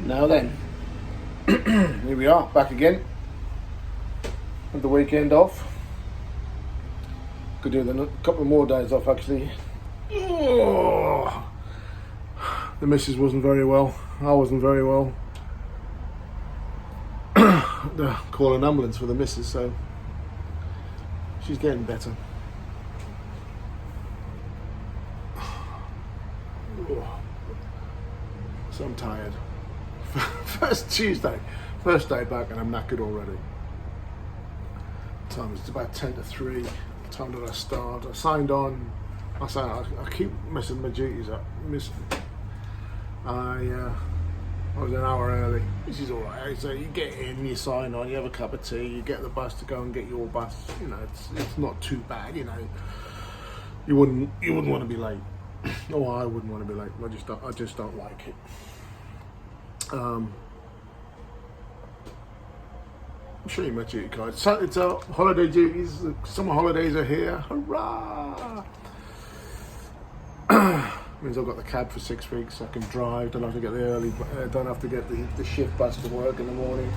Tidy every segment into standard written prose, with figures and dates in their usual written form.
Now then, here we are, back again with the weekend off. Could do a couple more days off actually. Oh, the missus wasn't very well. I wasn't very well. They're calling an ambulance for the missus, so she's getting better. Oh, so I'm tired. First day back, and I'm knackered already. Time is about 10 to 3. Time that I start. I signed on. I keep messing my duties up. I was an hour early, which is all right. So you get in, you sign on, you have a cup of tea, you get the bus to go and get your bus. You know, it's not too bad. You know, you wouldn't want to be late. Oh, I wouldn't want to be late. I just don't like it. I'm sure you my duty card. So it's holiday duties. The summer holidays are here. Hurrah! Means I've got the cab for 6 weeks. I can drive. Don't have to get don't have to get the shift bus to work in the morning.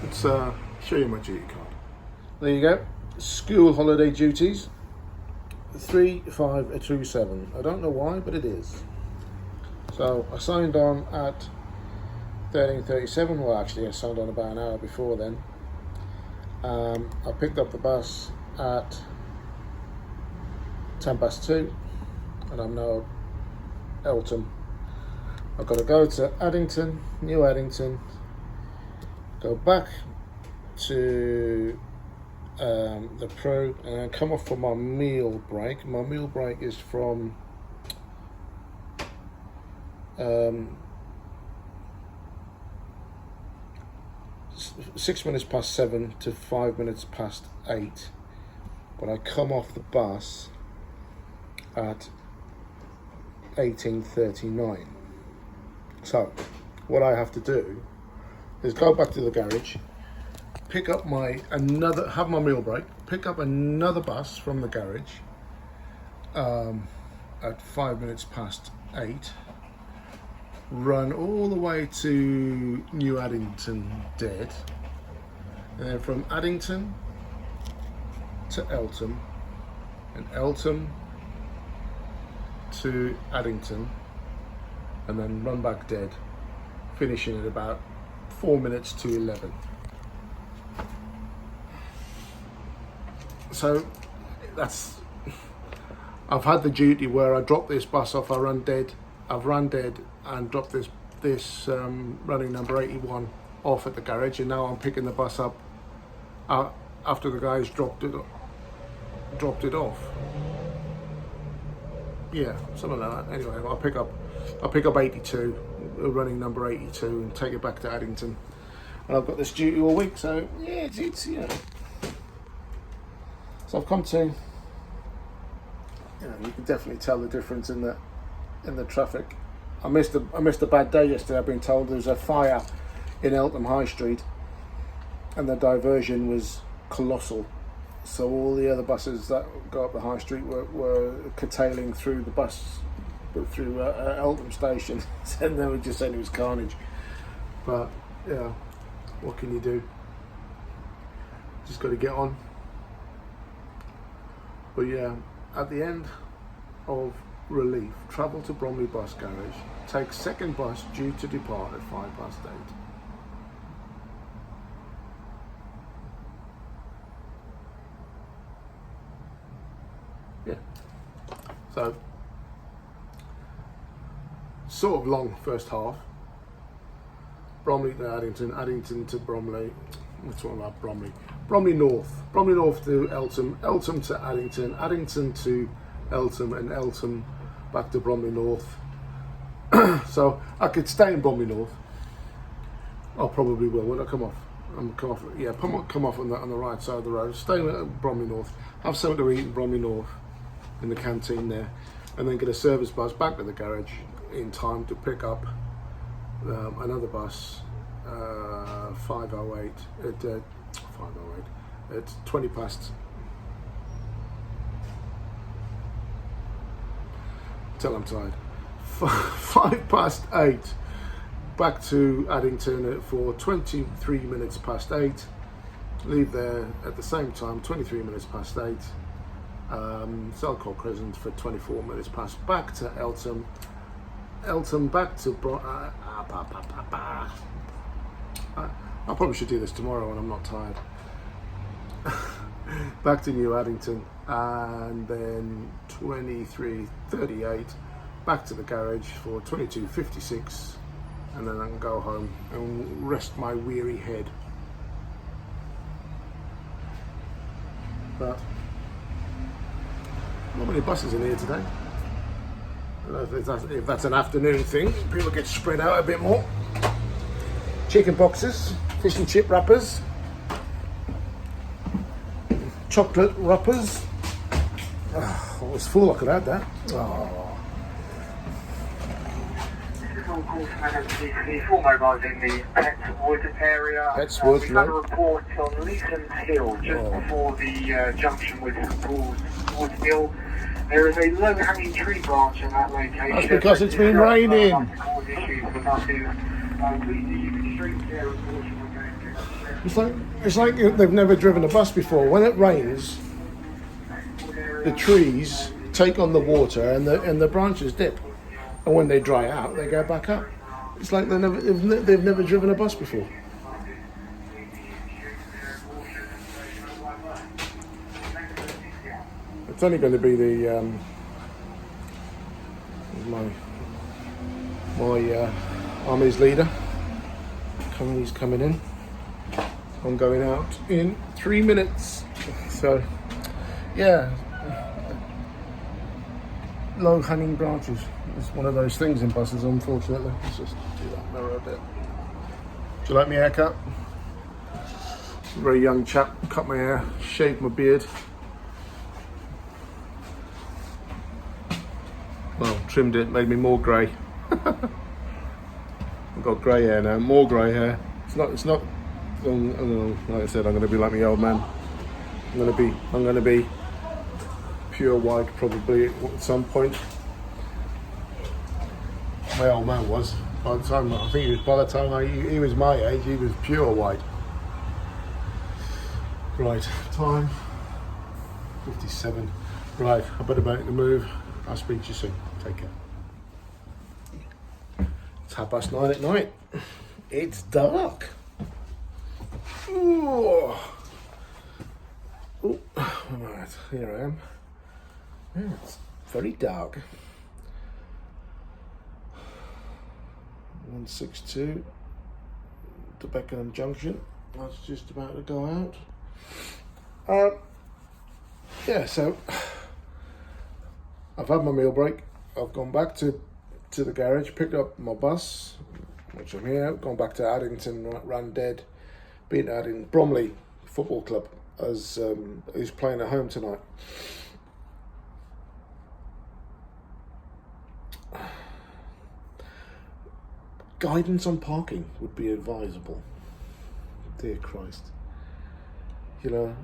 Let's show you my duty card. There you go. School holiday duties. 3527. I don't know why, but it is. So I signed on at 13:37. Well, actually, I signed on about an hour before then. I picked up the bus at 2:10, and I'm now Eltham. I've got to go to Addington, New Addington, go back to the Pro, and then come off for my meal break. My meal break is from 6 minutes past 7 to 5 minutes past 8, but I come off the bus at 18:39. So what I have to do is go back to the garage, pick up have my meal break, pick up another bus from the garage at 5 minutes past 8, run all the way to New Addington dead, and then from Addington to Eltham, and Eltham to Addington, and then run back dead, finishing at about 4 minutes to 11. So I've had the duty where I drop this bus off, I've run dead and dropped this running number 81 off at the garage, and now I'm picking the bus up after the guys dropped it off. Yeah, something like that. Anyway, I'll pick up 82, running number 82, and take it back to Addington. And I've got this duty all week, so yeah, it's you know. So I've come to, you know, you can definitely tell the difference in the traffic. I missed a bad day yesterday. I've been told there was a fire in Eltham High Street, and the diversion was colossal. So all the other buses that go up the high street were curtailing through the bus, through Eltham station, and they were just saying it was carnage. But yeah, what can you do? Just got to get on. But yeah, at the end of relief, travel to Bromley bus garage, take second bus due to depart at 8:05. Yeah, so sort of long first half. Bromley to Addington, Addington to Bromley. What's one about Bromley? Bromley North to Eltham, Eltham to Addington, Addington to Eltham, and Eltham back to Bromley North. So I could stay in Bromley North. I probably will when I come off. Come off on the right side of the road. Stay at Bromley North. Have something to eat in Bromley North, in the canteen there, and then get a service bus back to the garage in time to pick up another bus 5:08 at 20 past. Tell I'm tired. 8:05 back to Addington for 23 minutes past 8. Leave there at the same time, 23 minutes past 8. Selcott Crescent for 24 minutes past. Back to Eltham. Eltham back to I probably should do this tomorrow when I'm not tired. Back to New Addington, and then 23:38 back to the garage for 22:56, and then I can go home and rest my weary head. But not many buses in here today. I don't know if that's an afternoon thing. People get spread out a bit more. Chicken boxes, fish and chip wrappers, chocolate wrappers. Oh, I was full, I could add that. Oh. Four mobiles in the Petswood area. Petswood, we've had a report on Leeson's Hill, just before the junction with Wood Hill. There is a low-hanging tree branch in that location. That's because it's been raining. It's like they've never driven a bus before. When it rains, the trees take on the water and the branches dip, and when they dry out, they go back up. It's like they've never driven a bus before. It's only going to be the my army's leader. He's coming in. I'm going out in 3 minutes. So, yeah, low-hanging branches. It's one of those things in buses, unfortunately. Let's just do that mirror a bit. Do you like my haircut? Very young chap. Cut my hair, shaved my beard. Well, trimmed it, made me more grey. I've got grey hair now, more grey hair. It's not. Like I said, I'm going to be like my old man. I'm going to be pure white probably at some point. My old man was. By the time he was my age, he was pure white. Right, time 57. Right, I better make the move. I'll speak to you soon. Take care. It's 9:30 at night. It's dark. Ooh. Ooh. Right, here I am. Yeah, it's very dark. 162 to Beckenham Junction. That's just about to go out. Yeah, so I've had my meal break. I've gone back to the garage, picked up my bus, which I'm here, gone back to Addington, ran dead, been out in Bromley Football Club as who's playing at home tonight. Guidance on parking would be advisable. Dear Christ. You know,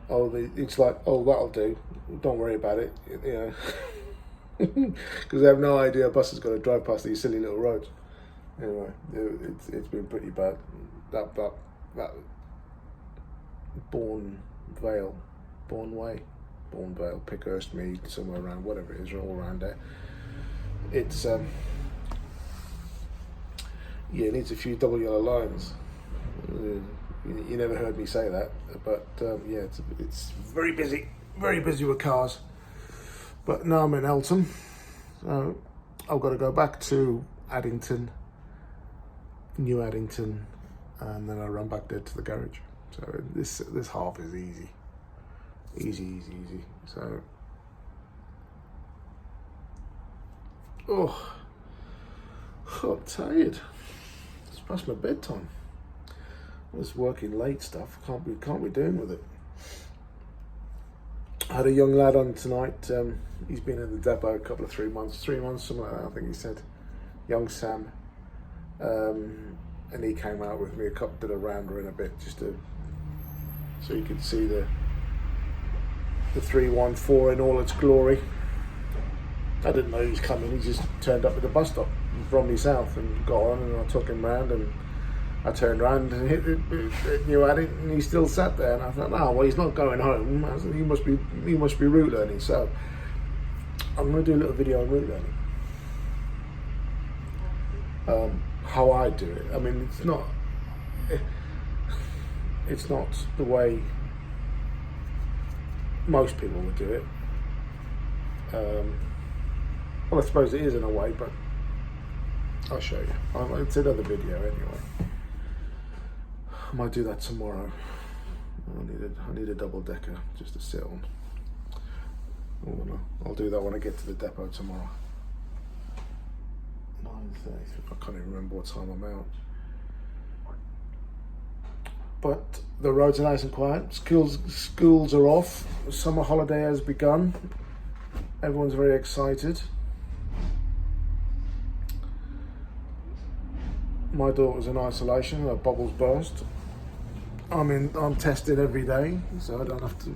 it's like, that'll do. Don't worry about it. You know. Because they have no idea a bus is going to drive past these silly little roads. Anyway, it's been pretty bad. That Bourne Vale, Pickhurst, Mead, somewhere around, whatever it is, all around there. It's it needs a few double yellow lines. You never heard me say that, but yeah, it's very busy with cars. But now I'm in Eltham, so I've got to go back to Addington, New Addington, and then I run back there to the garage. So this half is easy. So, I'm tired. It's past my bedtime. This working late stuff can't be doing with it. I had a young lad on tonight. He's been in the depot a couple of 3 months, something like that, I think he said. Young Sam. And he came out with me a couple bit of rounder in a bit, just so you could see the 314 in all its glory. I didn't know he was coming. He just turned up at the bus stop. Bromley South, and got on, and I took him round, and I turned around and hit New Addington, and he still sat there, and I thought, no, well, he's not going home. I said, he must be route learning. So I'm going to do a little video on route learning. How I do it. I mean, it's not the way most people would do it. Well, I suppose it is in a way, but I'll show you. It's another video anyway. I might do that tomorrow. I need a double decker just to sit on. I'll do that when I get to the depot tomorrow. 9:30. I can't even remember what time I'm out. But the roads are nice and quiet. Schools are off. Summer holiday has begun. Everyone's very excited. My daughter's in isolation. Her bubbles burst. I'm tested every day, so I don't have to,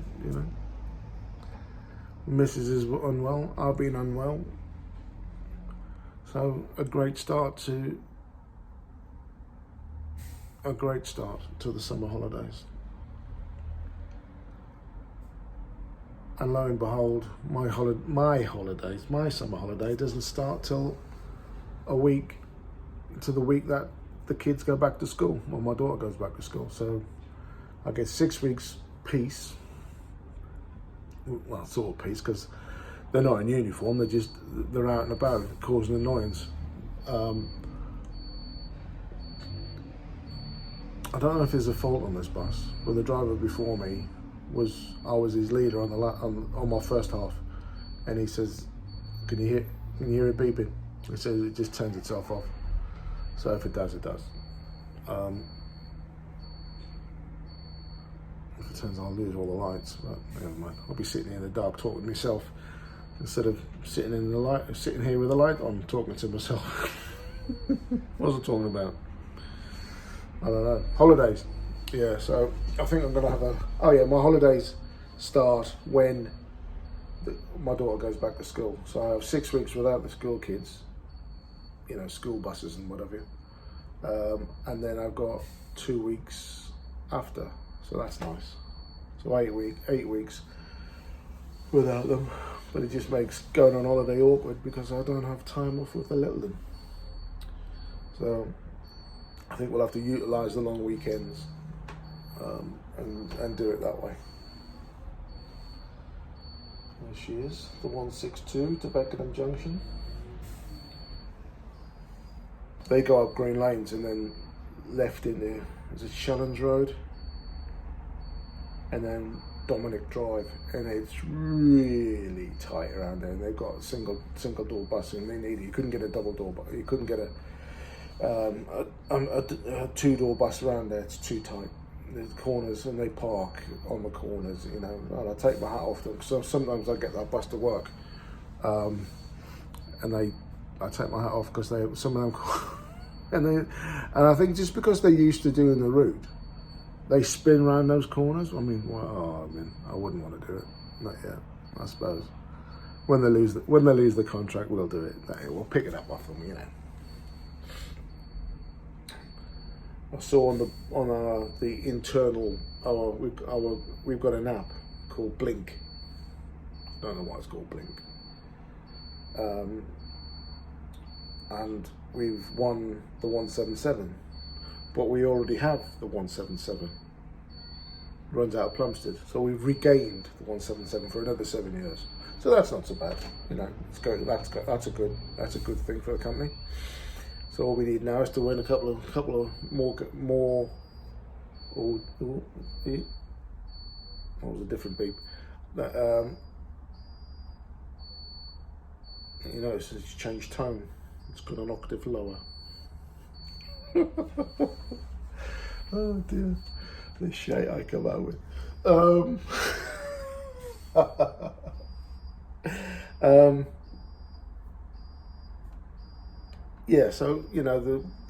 Mrs. is unwell. I've been unwell. So a great start to the summer holidays. And lo and behold, my summer holiday doesn't start till the week that the kids go back to school, or my daughter goes back to school. So I get 6 weeks peace. Well, sort of peace, because they're not in uniform. They're out and about causing annoyance. I don't know if there's a fault on this bus, but the driver before me I was his leader on my first half, and he says, "Can you hear it beeping?" He says it just turns itself off. So if it does, it does. If it turns on, I'll lose all the lights, but never mind. I'll be sitting here in the dark talking to myself instead of sitting here with the light on talking to myself. What was I talking about? I don't know. Holidays. Yeah, so I think I'm going to have my holidays start when my daughter goes back to school. So I have 6 weeks without the school kids, school buses and whatever. And then I've got 2 weeks after, so that's nice. So 8 weeks without them. But it just makes going on holiday awkward because I don't have time off with the little one. So I think we'll have to utilise the long weekends and do it that way. There she is, the 162 to Beckenham Junction. They go up Green Lanes and then left in there. There's a Challenge Road and then Dominic Drive, and it's really tight around there. They've got a single door bus, and they need it. You couldn't get a double door, but you couldn't get a 2-door bus around there. It's too tight. There's corners, and they park on the corners, and I take my hat off them. So sometimes I get that bus to work, and I take my hat off because some of them, and I think just because they're used to doing the route, they spin around those corners. I wouldn't want to do it. Not yet, I suppose. When they lose the contract, we'll do it. We'll pick it up off them, I saw on the internal. We've got an app called Blink. I don't know why it's called Blink. And we've won the 177, but we already have the 177. Runs out of Plumstead, so we've regained the 177 for another 7 years. So that's not so bad, It's good. That's a good thing for the company. So all we need now is to win a couple of more. Oh, that was a different beep. It's changed tone. It's got an octave lower. Oh dear, the shit I come out with. Yeah, so we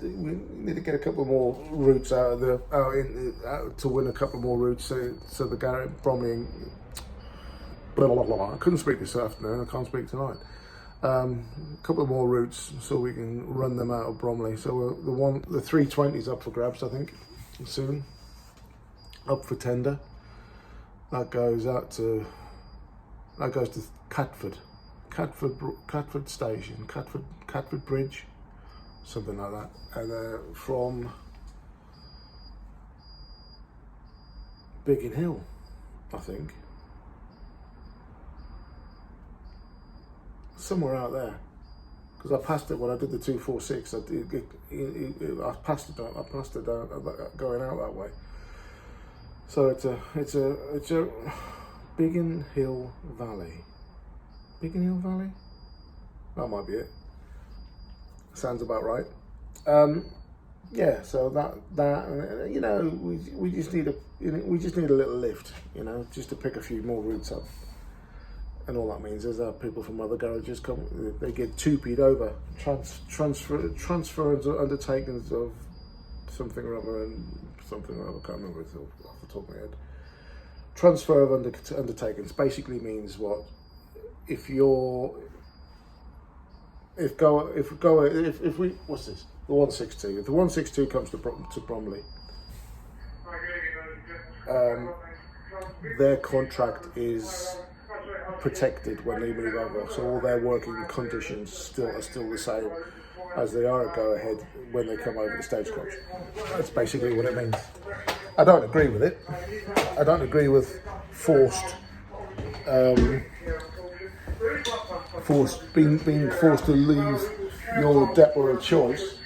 need to get a couple more routes out to win a couple more routes. So the Garrett, Bromley, blah blah blah. I couldn't speak this afternoon. I can't speak tonight. A couple of more routes so we can run them out of Bromley. So the 320's up for grabs, I think, soon. Up for tender. That goes to Catford Station, Catford Bridge, something like that. And from Biggin Hill, I think. Somewhere out there, because I passed it when I did the 246. I passed it down going out that way. So it's a Biggin Hill Valley. Biggin Hill Valley? That might be it. Sounds about right. Yeah. So that you know, we just need a little lift, you know, just to pick a few more routes up. And all that means is that people from other garages come, they get 2P'd over, transfer undertakings of something or other, I can't remember it off the top of my head. Transfer of undertakings basically means what? If we what's this? The 162. If the 162 comes to Bromley, their contract is protected when they move over, so all their working conditions are still the same as they are at Go Ahead when they come over the Stagecoach. That's basically what it means. I don't agree with it. I don't agree with being forced to leave your depot of choice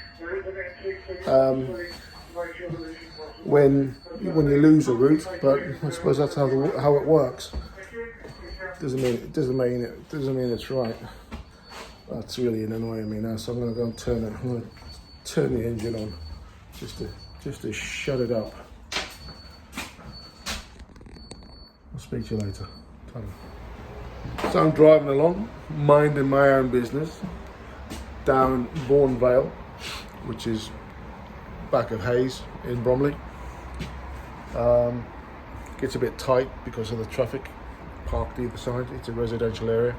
when you lose a route, but I suppose that's how it works. Doesn't mean it's right. That's really annoying me now. So I'm going to go and turn the engine on, just to shut it up. I'll speak to you later. So I'm driving along, minding my own business, down Bourne Vale, which is back of Hayes in Bromley. Gets a bit tight because of the traffic parked either side. It's a residential area,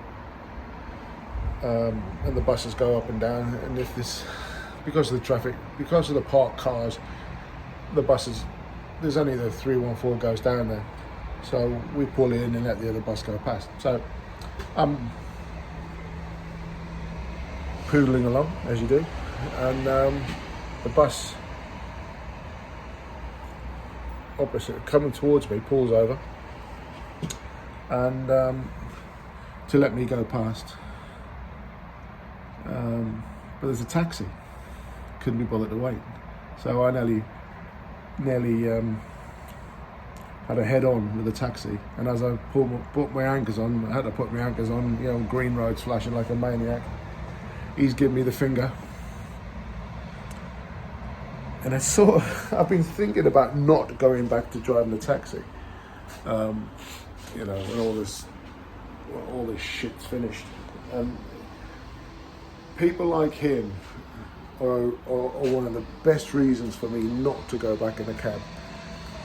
and the buses go up and down, and because of the traffic, because of the parked cars, the buses, there's only the 314 goes down there, so we pull in and let the other bus go past. So I'm poodling along as you do, and the bus opposite coming towards me pulls over and to let me go past, but there's a taxi. Couldn't be bothered to wait, so I nearly had a head on with the taxi. And as I put my anchors on, I had to put my anchors on, you know, green roads flashing like a maniac. He's giving me the finger, and I've been thinking about not going back to driving the taxi. You know, when all this shit's finished. People like him are one of the best reasons for me not to go back in a cab,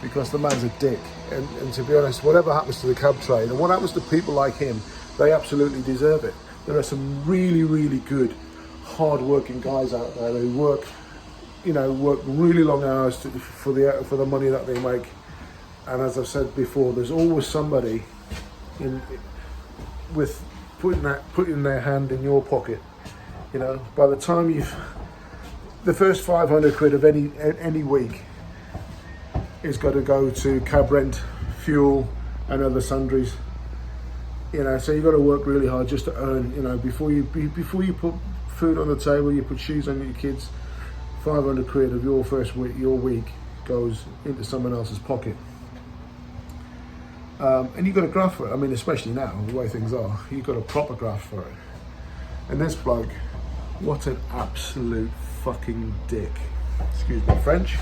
because the man's a dick. And to be honest, whatever happens to the cab trade and what happens to people like him, they absolutely deserve it. There are some really, really good, hard-working guys out there who work really long hours for the money that they make. And as I've said before, there's always somebody with putting their hand in your pocket. You know, by the time the first 500 quid of any week is got to go to cab rent, fuel, and other sundries. You know, so you've got to work really hard just to earn. You know, before you put food on the table, you put shoes on your kids. 500 quid of your first week, your week, goes into someone else's pocket. And you've got to graft for it. I mean, especially now, the way things are, you've got a proper graft for it. And this bloke, what an absolute fucking dick. Excuse me, French.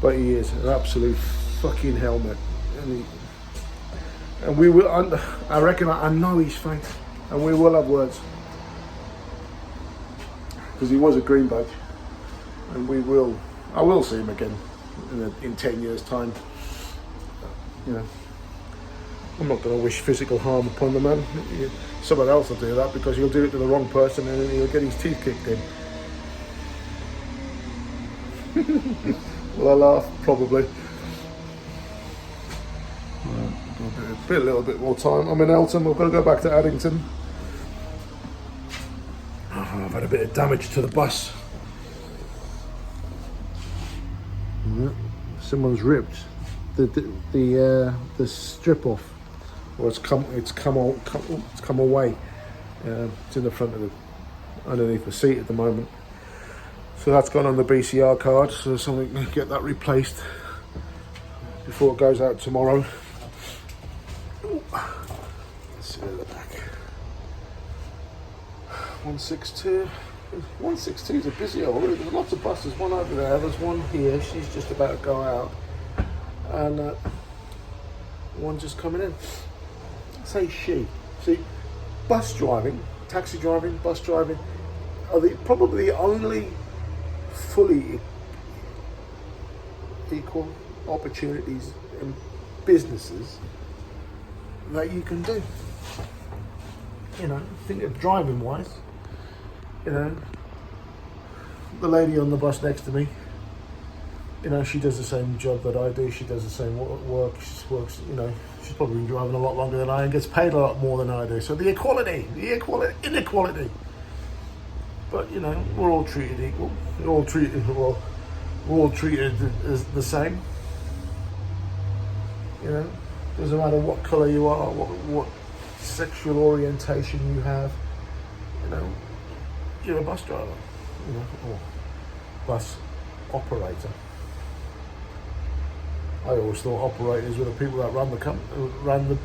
But he is an absolute fucking helmet. And we will, I reckon, I know his face, and we will have words. Because he was a green badge, and I will see him again in 10 years' time. You know, I'm not going to wish physical harm upon the man. Someone else will do that because he'll do it to the wrong person and he'll get his teeth kicked in. Will I laugh? Probably. A little bit more time. I'm in Eltham. We've got to go back to Addington. Oh, I've had a bit of damage to the bus. Someone's ripped the strip off, or it's come away. It's in the front of the underneath the seat at the moment. So that's gone on the BCR card. So something to get that replaced before it goes out tomorrow. Let's see at the back. 162. 162 is a busy old route. There's lots of buses. One over there. There's one here. She's just about to go out, and one just coming in. I say she. See, bus driving, taxi driving, bus driving are probably the only fully equal opportunities in businesses that you can do. You know, think of driving wise. You know, the lady on the bus next to me, you know, she does the same job that I do. She does the same work. She works, you know, she's probably been driving a lot longer than I and gets paid a lot more than I do. So the inequality. But, you know, we're all treated equal. We're all treated as the same. You know, doesn't matter what colour you are, what sexual orientation you have. You know, you're a bus driver, you know, or bus operator. I always thought operators were the people that run the company, run the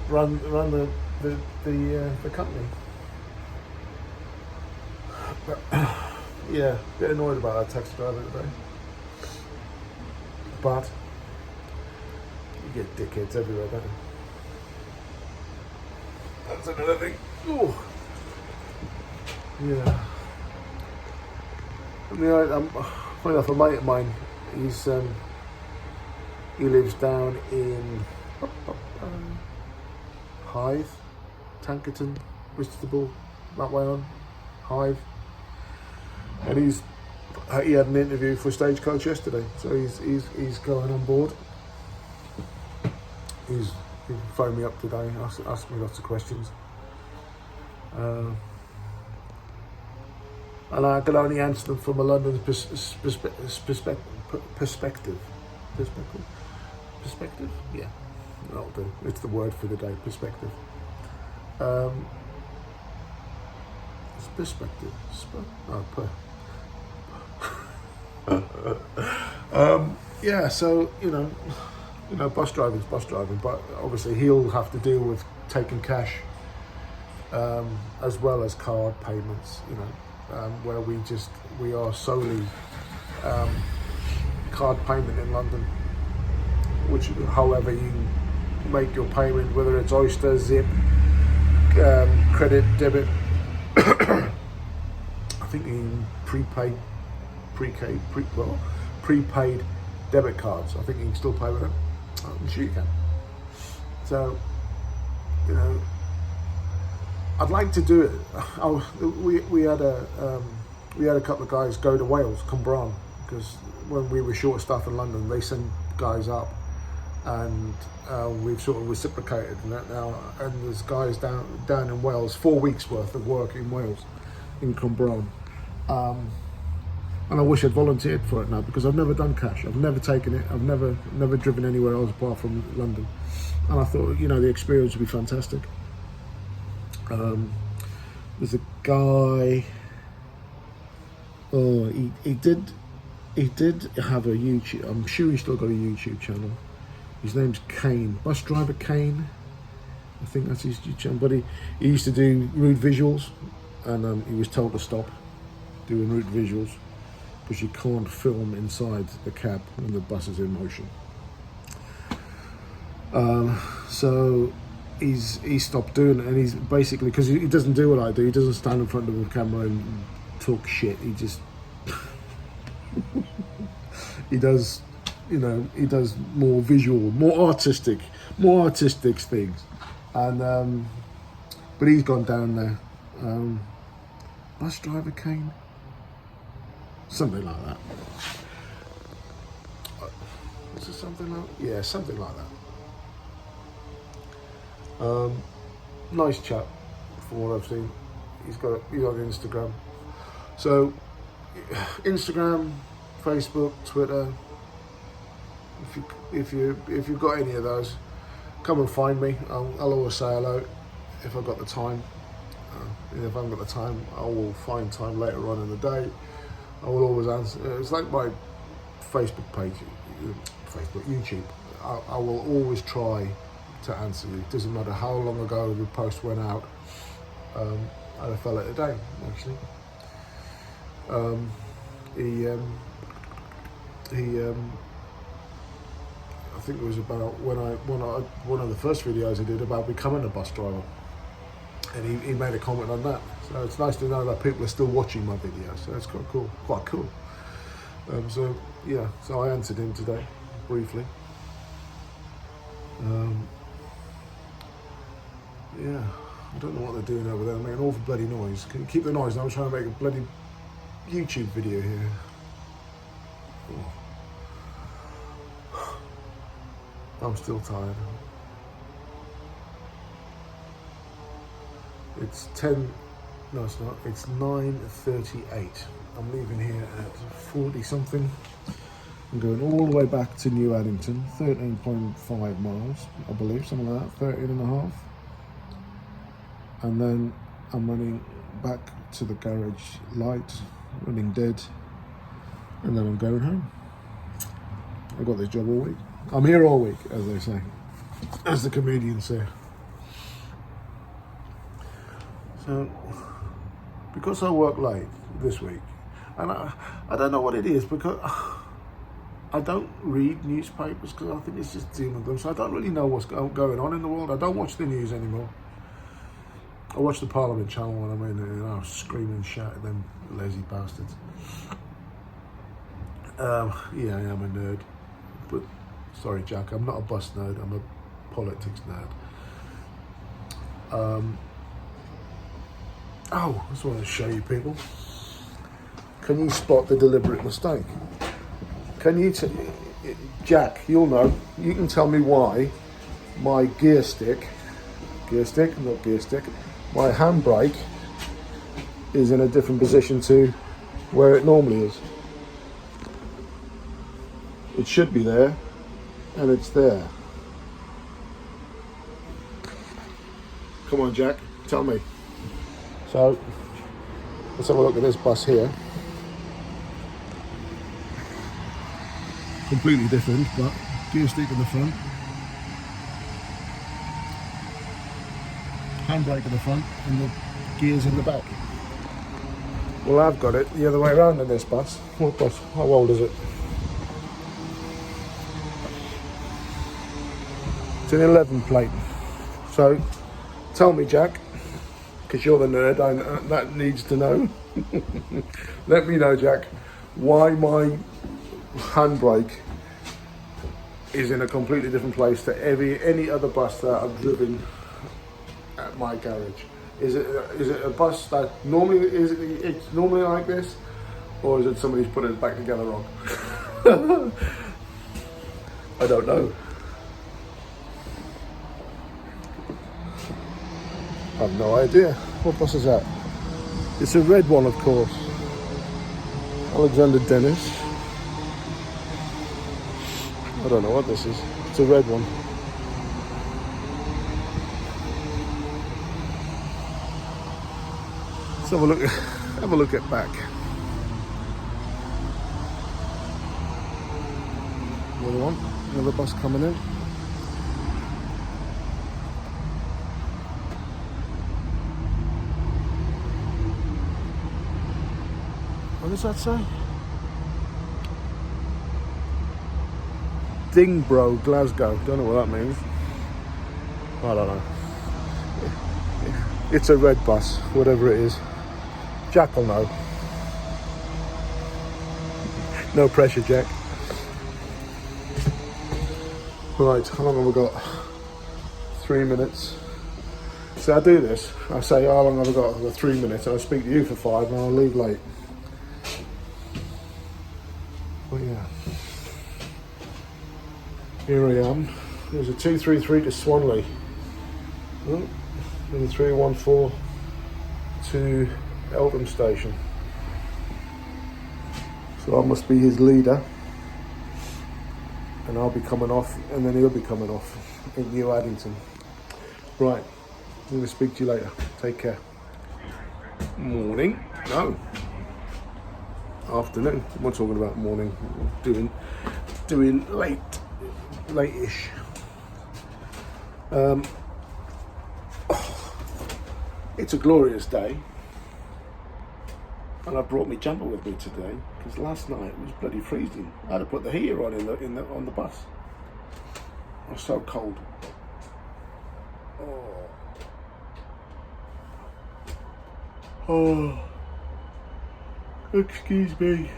company. But, yeah, a bit annoyed about that taxi driver today. But you get dickheads everywhere, don't you? That's another thing. Ooh. Yeah. Funny enough, a mate of mine, he lives down in Hythe, Tankerton, Whitstable, that way on, Hythe. And he had an interview for Stagecoach yesterday, so he's going on board. He phoned me up today, asked me lots of questions. And I can only answer them from a London perspective. Perspective? Yeah, that'll do. It's the word for the day, perspective. It's perspective. Yeah, so, you know, bus driving's bus driving, but obviously he'll have to deal with taking cash as well as card payments, you know. Where we are solely card payment in London, which however you make your payment, whether it's Oyster, Zip, credit, debit, I think you can prepaid debit cards. I think you can still pay with them. I'm sure you can. So, you know, I'd like to do it. We had a couple of guys go to Wales, Cwmbran, because when we were short staff in London, they sent guys up, and we've sort of reciprocated in that now. And there's guys down in Wales, 4 weeks worth of work in Wales, in Cwmbran. And I wish I'd volunteered for it now, because I've never done cash. I've never taken it. I've never driven anywhere else apart from London. And I thought, you know, the experience would be fantastic. There's a guy. Oh, he did have a YouTube. I'm sure he's still got a YouTube channel. His name's Kane, bus driver Kane. I think that's his YouTube channel. But he used to do route visuals, and he was told to stop doing route visuals because you can't film inside the cab when the bus is in motion. So he stopped doing it, and he's basically, because he doesn't do what I do. He doesn't stand in front of a camera and talk shit. He just he does, you know, he does more visual, more artistic things. And but he's gone down there. Bus driver Kane, something like that. Is it something like? Yeah, something like that. Nice chap, from what I've seen. He's on Instagram. So, Instagram, Facebook, Twitter. If you've got any of those, come and find me. I'll always say hello if I've got the time. If I haven't got the time, I will find time later on in the day. I will always answer. It's like my Facebook page, YouTube. I will always try to answer you. It doesn't matter how long ago the post went out. I had a fella today, actually. I think it was about one of the first videos I did about becoming a bus driver, and he made a comment on that. So it's nice to know that people are still watching my videos. So it's quite cool. So yeah, so I answered him today briefly. Yeah, I don't know what they're doing over there. They're making an awful bloody noise. Can you keep the noise? I'm trying to make a bloody YouTube video here. Oh. I'm still tired. It's 10, no it's not, it's 9:38. I'm leaving here at 40 something. I'm going all the way back to New Addington, 13.5 miles, I believe, something like that, 13 and a half. And then I'm running back to the garage light, running dead, and then I'm going home. I've got this job all week. I'm here all week, as they say, as the comedians say. So, because I work late this week, and I don't know what it is, because I don't read newspapers, because I think it's just doom and gloom, so I don't really know what's going on in the world. I don't watch the news anymore. I watch the Parliament channel when I'm in it, and I scream and shout at them lazy bastards. Yeah, I am a nerd, but sorry, Jack, I'm not a bus nerd, I'm a politics nerd. Oh, I just wanted to show you people. Can you spot the deliberate mistake? Can you, Jack, you'll know, you can tell me why my not gear stick, my handbrake is in a different position to where it normally is. It should be there, and it's there. Come on, Jack, tell me. So, let's have a look at this bus here. Completely different, but gear stick in the front, handbrake in the front, and the gears in the back. Well, I've got it the other way around in this bus. What bus? How old is it? It's an 11 plate. So, tell me, Jack, because you're the nerd that needs to know. Let me know, Jack, why my handbrake is in a completely different place to any other bus that I've driven at my garage. Is it a bus that normally it's normally like this, or is it somebody's put it back together wrong? I don't know. I have no idea. What bus is that? It's a red one, of course. Alexander Dennis. I don't know what this is. It's a red one. Let's have a look. Have a look at back. Another one. Another bus coming in. What does that say? Dingbro, Glasgow. Don't know what that means. I don't know. It's a red bus, whatever it is. Jack will know. No pressure, Jack. Right, how long have we got? 3 minutes. So I do this. I say, how long have I got? I've got 3 minutes. I'll speak to you for 5 and I'll leave late. But yeah. Here I am. There's a 233 to Swanley. Oh, and 314 to Eltham Station. So I must be his leader. And I'll be coming off, and then he'll be coming off in New Addington. Right. I'm going to speak to you later. Take care. Morning. No. Afternoon. I'm not talking about morning. Doing late-ish. It's a glorious day, and I brought my jumper with me today because last night it was bloody freezing. I had to put the heater on on the bus. I was so cold. Oh, excuse me.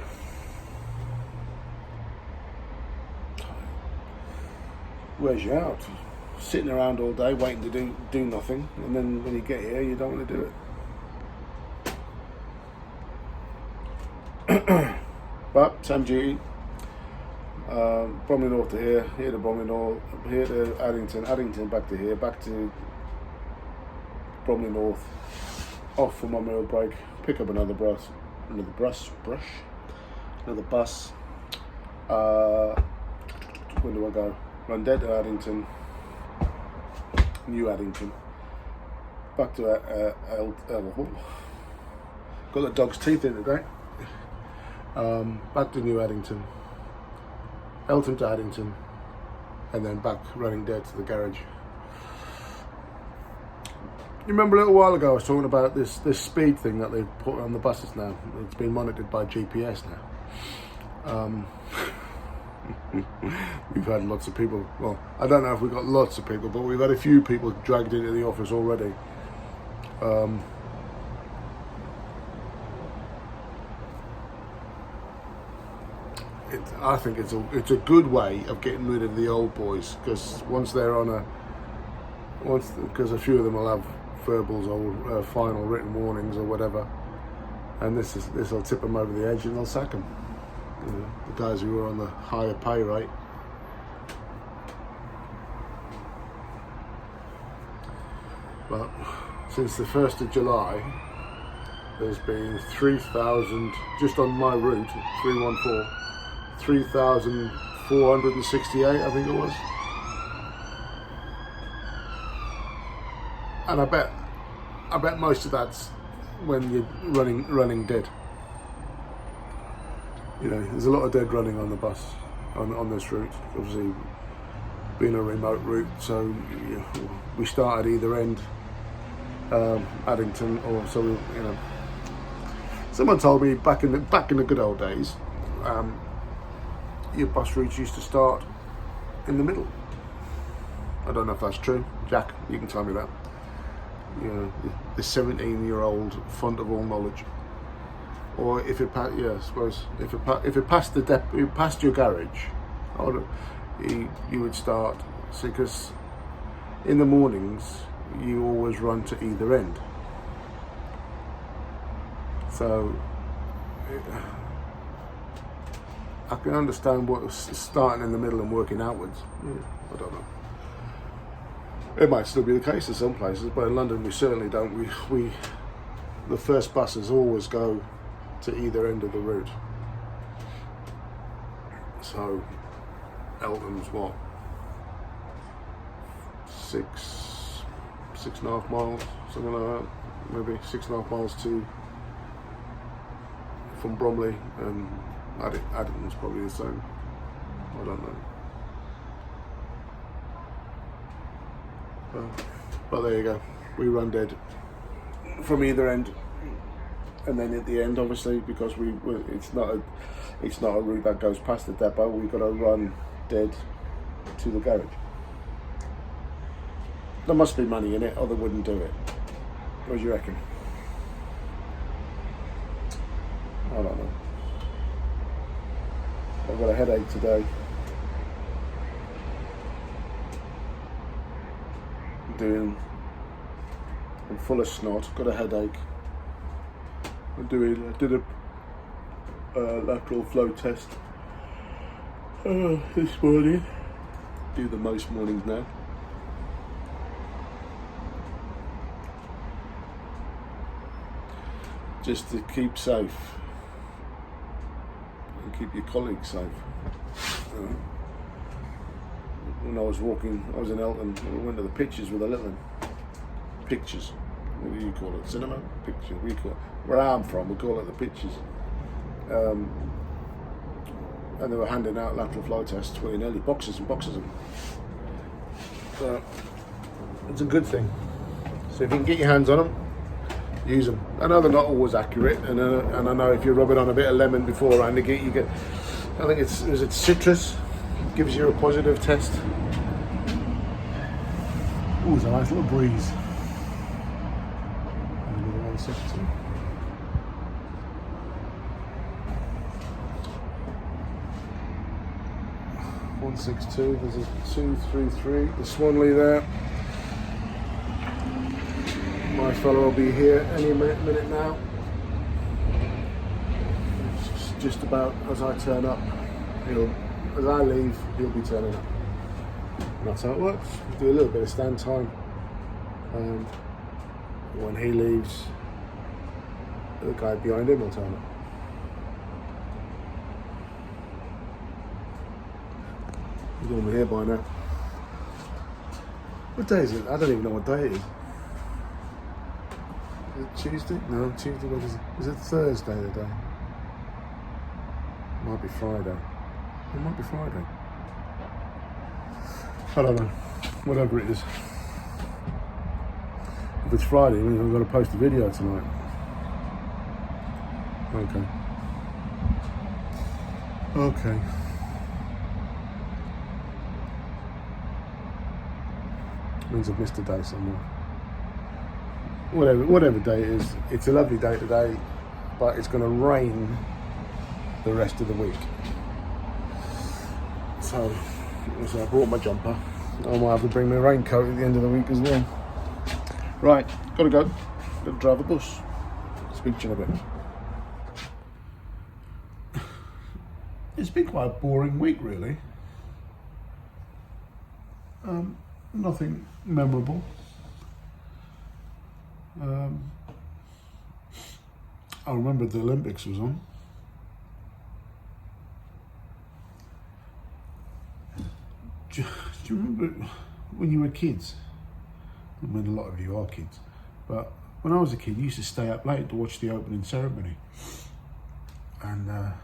Wears you out. Sitting around all day waiting to do nothing, and then when you get here you don't want to do it. But same duty. Bromley North to here to Bromley North, here to Addington back to here, back to Bromley North, off for my meal break, pick up another bus. When do I go? Run dead to Addington, New Addington, back to got the dog's teeth in today. Back to New Addington, Eltham to Addington, and then back running dead to the garage. You remember a little while ago I was talking about this speed thing that they've put on the buses now. It's been monitored by GPS now. We've had lots of people, well, I don't know if we've got lots of people, but we've had a few people dragged into the office already. I think it's a good way of getting rid of the old boys, because once they're on because a few of them will have verbals or final written warnings or whatever, and this will tip them over the edge and they'll sack them. You know, the guys who are on the higher pay rate. But since the 1st of July, there's been 3,000, just on my route, 314, 3,468, I think it was. And I bet most of that's when you're running dead. You know, there's a lot of dead running on the bus on this route. Obviously, being a remote route, so we start at either end, Addington, or so you know. Someone told me back in the good old days, your bus routes used to start in the middle. I don't know if that's true. Jack, you can tell me that. You know, the 17-year-old font of all knowledge. Or if it passed, yeah, I suppose if it passed past your garage, you would start. See, because in the mornings you always run to either end. So I can understand what starting in the middle and working outwards. I don't know. It might still be the case in some places, but in London we certainly don't. We the first buses always go to either end of the route. So Eltham's what, 6.5 miles, something like that, maybe 6.5 miles from Bromley, and Addington's probably the same. I don't know. But there you go. We run dead from either end. And then at the end, obviously, because it's not a route that goes past the depot, we've got to run dead to the garage. There must be money in it, or they wouldn't do it. What do you reckon? I don't know. I've got a headache today. I'm full of snot, got a headache. I did a lateral flow test this morning. Do them most mornings now. Just to keep safe and keep your colleagues safe. When I was in Elton, we went to the pictures with a little one. Pictures. What do you call it? Cinema? Picture. We call it. Where I'm from, we call it the pictures. And they were handing out lateral flow tests willy-nilly, boxes and boxes of them. So it's a good thing. So if you can get your hands on them, use them. I know they're not always accurate, and I know if you rub it on a bit of lemon beforehand, you get. I think it's citrus. Gives you a positive test. Ooh, it's a nice little breeze. Another 162. 162. There's a 233. The Swanley there. My fellow will be here any minute now. It's just about as I turn up. As I leave, he'll be turning up. And that's how it works. Do a little bit of stand time. When he leaves, the guy behind him will turn up. He's over here by now. What day is it? I don't even know what day it is. Is it Tuesday? No, Tuesday. What is it? Is it Thursday today? Might be Friday. It might be Friday. I don't know. Whatever it is. If it's Friday, it means I'm going to post a video tonight. Okay. Means I've missed a day somewhere. Whatever day it is, it's a lovely day today, but it's going to rain the rest of the week. So I brought my jumper. I might have to bring my raincoat at the end of the week as well. Right, gotta go. Gotta drive a bus. Speak to you in a bit. It's been quite a boring week, really. Nothing memorable. I remember the Olympics was on. Do you remember when you were kids? I mean, a lot of you are kids, but when I was a kid, I used to stay up late to watch the opening ceremony, and the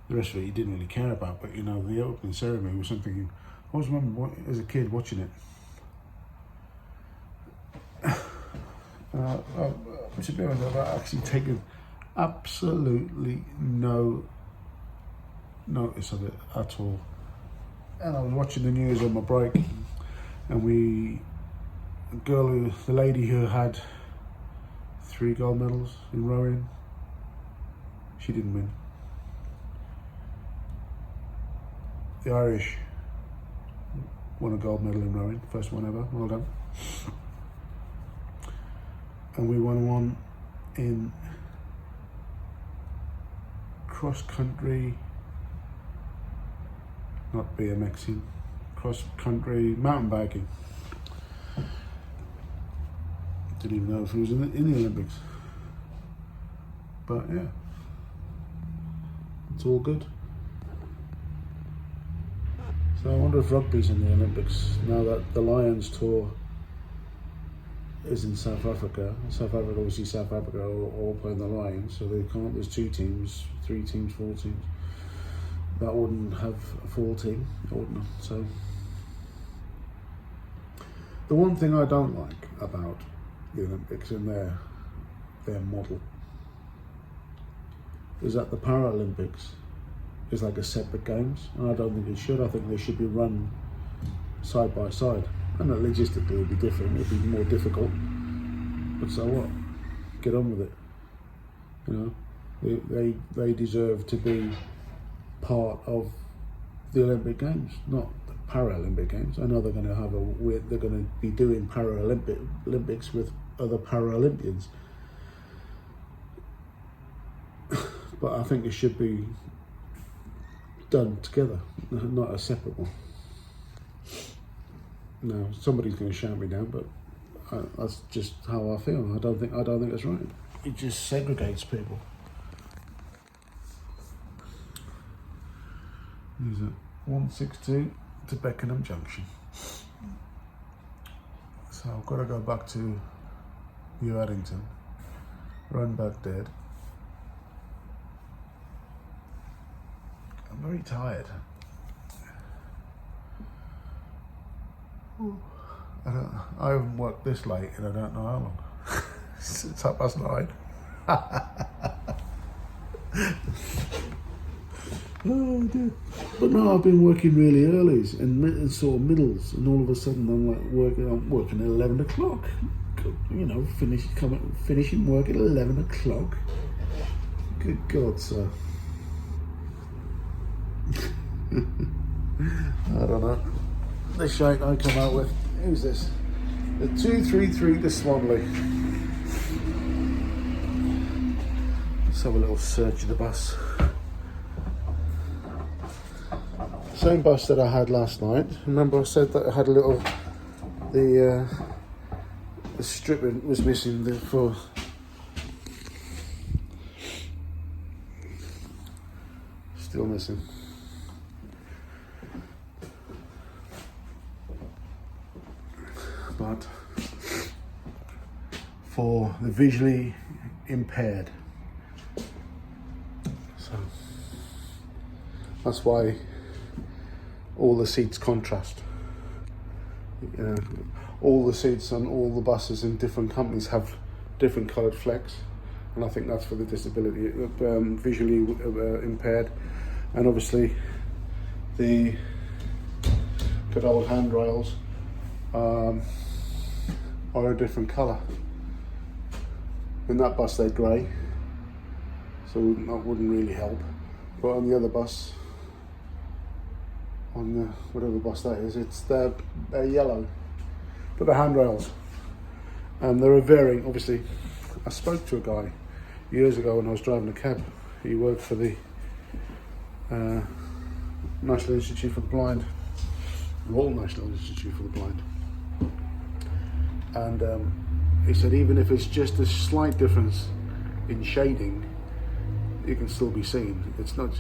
rest of it you didn't really care about. But the opening ceremony was something I always remember as a kid watching it. To be honest, I've actually taken absolutely no notice of it at all. And I was watching the news on my break, and the lady who had 3 gold medals in rowing, she didn't win. The Irish won a gold medal in rowing, first one ever, well done. And we won one in cross country, not BMXing, cross country mountain biking. Didn't even know if it was in the Olympics. But yeah, it's all good. So I wonder if rugby's in the Olympics now that the Lions tour is in South Africa. Obviously South Africa are all playing the Lions, so they can't, there's 2 teams, 3 teams, 4 teams. That wouldn't have a full team, it wouldn't. So the one thing I don't like about the Olympics and their model is that the Paralympics is like a separate games, and I don't think it should. I think they should be run side by side. And logistically it would be different, it would be more difficult, but so what? Get on with it. They deserve to be part of the Olympic Games, not the Paralympic Games. I know they're going to be doing Paralympics with other Paralympians. But I think it should be done together, not a separate one. No, somebody's going to shout me down, but that's just how I feel. I don't think that's right. It just segregates people. Is it 162 to Beckenham Junction? So I've got to go back to New Addington, run back dead. I'm very tired. I haven't worked this late and I don't know how long. It's 9:30. Oh dear. But no, I've been working really early and sort of middles, and all of a sudden I'm working at 11 o'clock. You know, finishing work at 11 o'clock. Good God, sir. I don't know. The shite I come out with. Who's this? The 233 to Swanley. Let's have a little search of the bus. Same bus that I had last night. Remember I said that I had a little, the strip was missing for still missing. But for the visually impaired. So that's why all the seats contrast. All the seats on all the buses in different companies have different coloured flecks, and I think that's for the disability, visually impaired. And obviously the good old handrails are a different colour. In that bus they're grey, so that wouldn't really help. But on the other bus, on the whatever bus that is, they're yellow. But the handrails, and they're varying. Obviously, I spoke to a guy years ago when I was driving a cab. He worked for the National Institute for the Blind, Royal National Institute for the Blind, and he said even if it's just a slight difference in shading, it can still be seen. It's not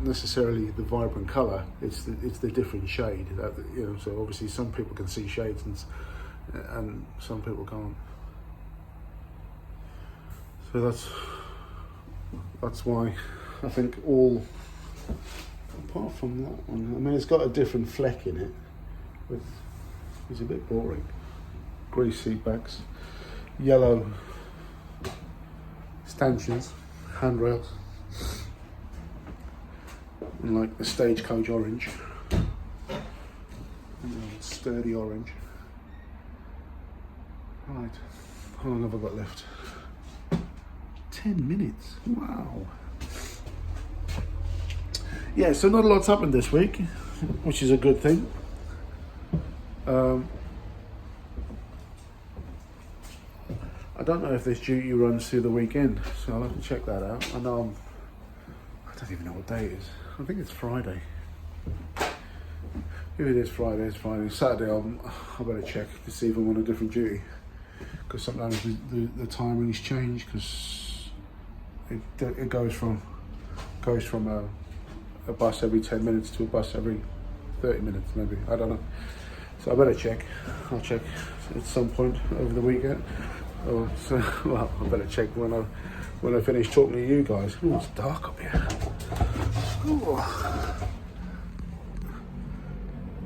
necessarily the vibrant colour. It's the different shade. That, you know, so obviously some people can see shades and some people can't. So that's why I think all, apart from that one, I mean, it's got a different fleck in it. It's a bit boring. Grey seat backs, yellow stanchions, handrails, and like the stagecoach orange, sturdy orange. Right, how long have I got left? 10 minutes, wow. Yeah, so not a lot's happened this week, which is a good thing. I don't know if this duty runs through the weekend, so I'll have to check that out. I don't even know what day it is. I think it's Friday. If it is Friday, it's Friday. Saturday, I better check to see if I'm on a different duty, because sometimes the timings change, because it goes from a bus every 10 minutes to a bus every 30 minutes, maybe. I don't know. So I better check. I'll check at some point over the weekend. Oh, so, well, I better check when I finish talking to you guys. Oh, it's dark up here. Ooh.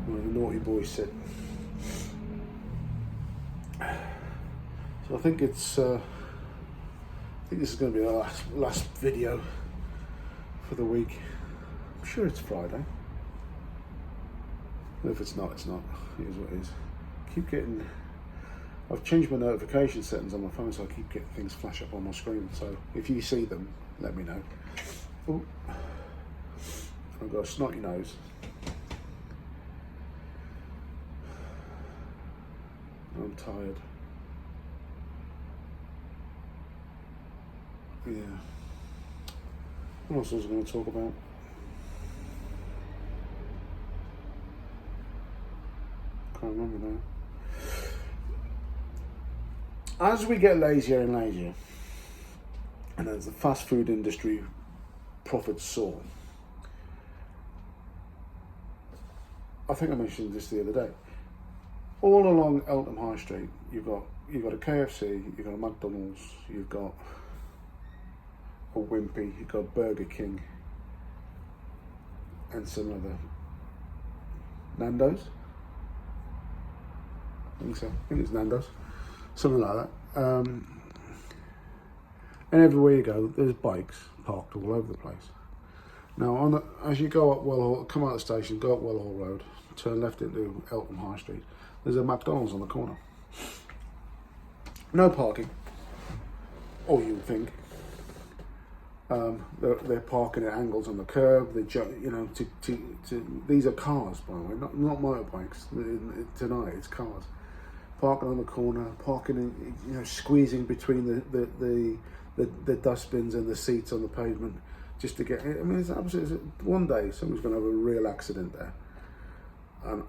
Where the naughty boys sit. So I think this is going to be our last video for the week. I'm sure it's Friday. If it's not, it's not. It is what it is. I've changed my notification settings on my phone, so I keep getting things flash up on my screen. So if you see them, let me know. Ooh. I've got a snotty nose. I'm tired. Yeah. What else was I going to talk about? Can't remember now. As we get lazier and lazier, and as the fast food industry profits soar, I think I mentioned this the other day. All along Eltham High Street, you've got a KFC, you've got a McDonald's, you've got a Wimpy, you've got Burger King, and some other Nando's. I think so. I think it's Nando's, something like that. And everywhere you go, there's bikes parked all over the place. Now, as you go up Wellhall, come out of the station, go up Wellhall Road, turn left into Eltham High Street. There's a McDonald's on the corner. No parking, or you would think. They're parking at angles on the curb. These are cars, by the way, not motorbikes. Tonight, it's cars parking on the corner, parking, squeezing between the dustbins and the seats on the pavement, just to get. I mean, it's absolutely. One day, someone's going to have a real accident there, and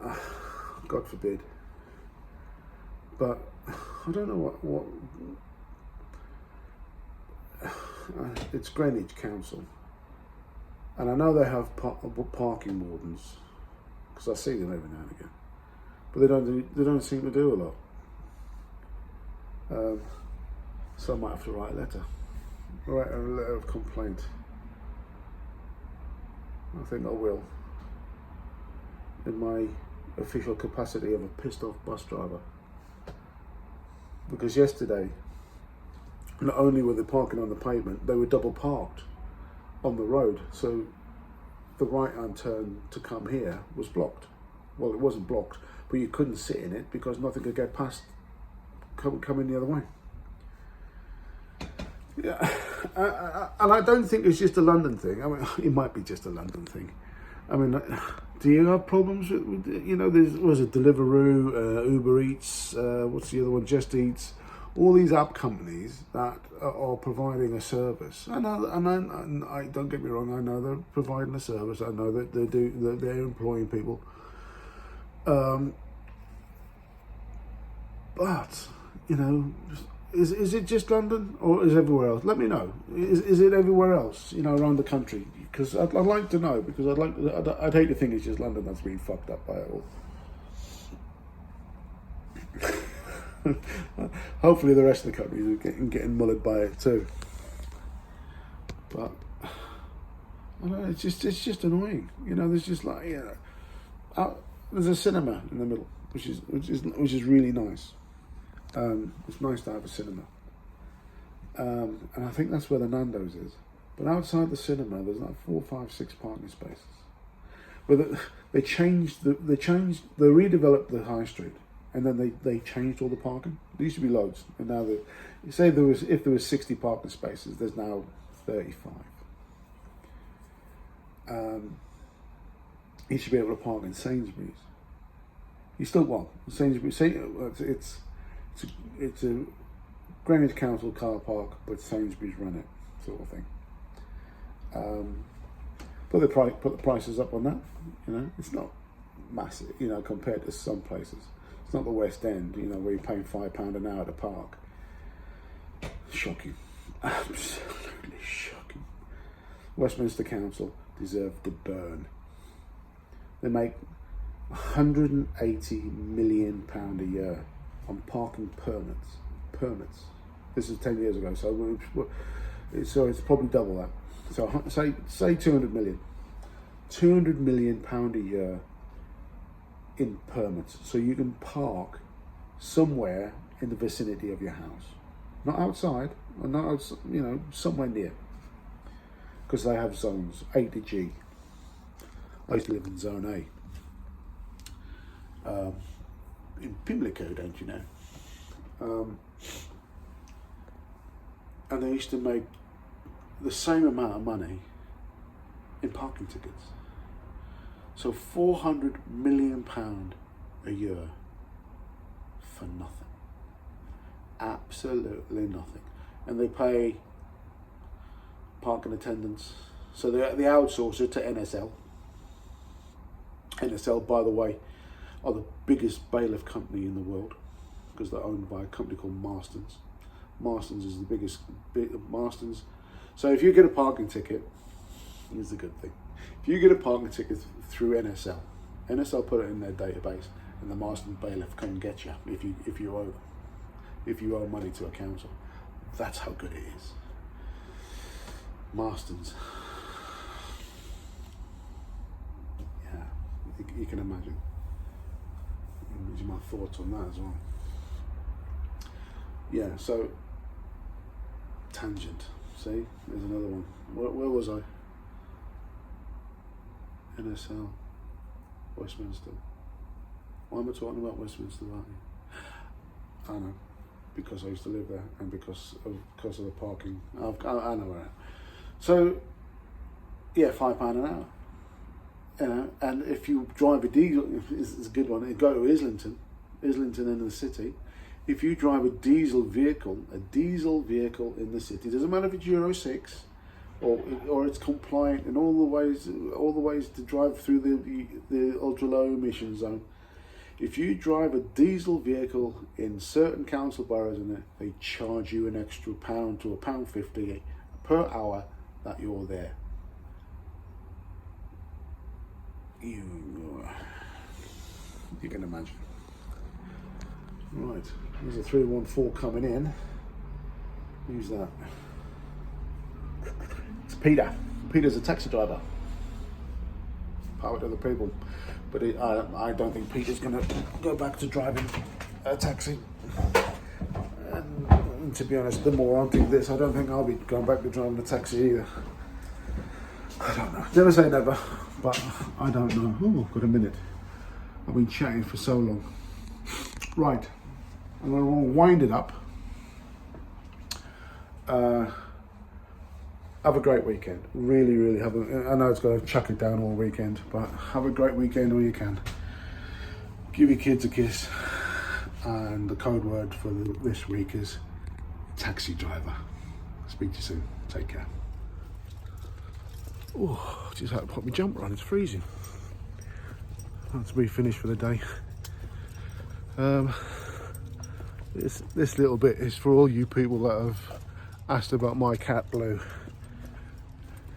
God forbid. But I don't know what. It's Greenwich Council, and I know they have parking wardens, because I see them every now and again, but they don't seem to do a lot. So I might have to write a letter of complaint. I think I will, in my official capacity of a pissed off bus driver, because yesterday, not only were they parking on the pavement, they were double parked on the road. So the right-hand turn to come here was blocked. Well, it wasn't blocked, but you couldn't sit in it because nothing could get past coming the other way. Yeah, and I don't think it's just a London thing. I mean, it might be just a London thing. I mean, do you have problems with there's a Deliveroo, Uber Eats, what's the other one, Just Eats? All these app companies that are providing a service, and I don't get me wrong, I know they're providing a service. I know that they're employing people, but is it just London or is it everywhere else? Let me know. Is it everywhere else? Around the country, because I'd like to know, because I'd hate to think it's just London that's being fucked up by it all. Hopefully the rest of the countries are getting mullered by it too. But I don't know, it's just annoying. There's just there's a cinema in the middle, which is really nice. It's nice to have a cinema, and I think that's where the Nando's is. But outside the cinema, there's 4, 5, 6 parking spaces. But they redeveloped the high street. And then they changed all the parking. There used to be loads, and now if there was 60 parking spaces, there's now 35. You should be able to park in Sainsbury's. You still want Sainsbury's. It's a Greenwich Council car park, but Sainsbury's run it, sort of thing. Put the prices up on that. It's not massive, compared to some places. It's not the West End, where you're paying £5 an hour to park. Shocking. Absolutely shocking. Westminster Council deserve to burn. They make £180 million a year on parking permits. This is 10 years ago, so it's probably double that. So say 200 million. £200 million a year in permits, so you can park somewhere in the vicinity of your house, not outside, or not outside, somewhere near, because they have zones A to G. I used to live in Zone A, in Pimlico, don't you know? And they used to make the same amount of money in parking tickets. So £400 million a year for nothing. Absolutely nothing. And they pay parking attendants. So they outsource it to NSL. NSL, by the way, are the biggest bailiff company in the world because they're owned by a company called Marston's. Marston's is the biggest. Marston's. So if you get a parking ticket, here's the good thing. If you get a parking ticket through NSL, NSL put it in their database, and the Marston's bailiff come and get you if you owe money to a council. That's how good it is. Marston's. Yeah, you can imagine. These are my thoughts on that as well. Yeah, so tangent. See, there's another one. Where was I? NSL, Westminster. Why am I talking about Westminster? I know, because I used to live there and because of the parking. I know where. So, yeah, £5 an hour. You know, and if you drive a diesel, it's a good one. You go to Islington in the city. If you drive a diesel vehicle in the city, doesn't matter if it's Euro 6 or it's compliant in all the ways to drive through the ultra low emission zone. If you drive a diesel vehicle in certain council boroughs in it, they charge you an extra £1 to £1.50 per hour that you're there. You can imagine. Right, there's a 314 coming in. Who's that? It's Peter. Peter's a taxi driver. Power to the people. But I don't think Peter's going to go back to driving a taxi. And to be honest, the more I do this, I don't think I'll be going back to driving a taxi either. I don't know. Never say never, but I don't know. Oh, I've got a minute. I've been chatting for so long. Right, I'm going to wind it up. Have a great weekend. Really have I know it's going to chuck it down all weekend, but have a great weekend all you can. Give your kids a kiss. And the code word for this week is taxi driver. Speak to you soon. Take care. Oh, just had to put my jumper on. It's freezing. That's me finished for the day. This little bit is for all you people that have asked about my cat Blue.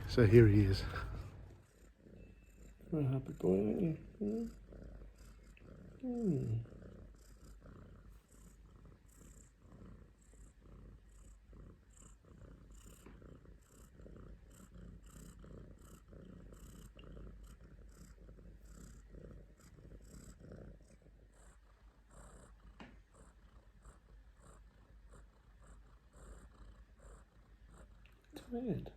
So here he is. Very happy boy, aren't you? Tired.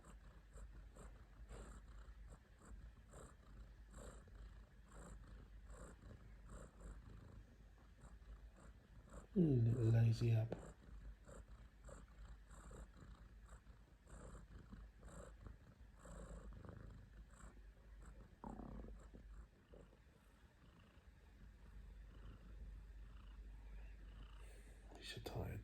Little lazy app. He's so tired.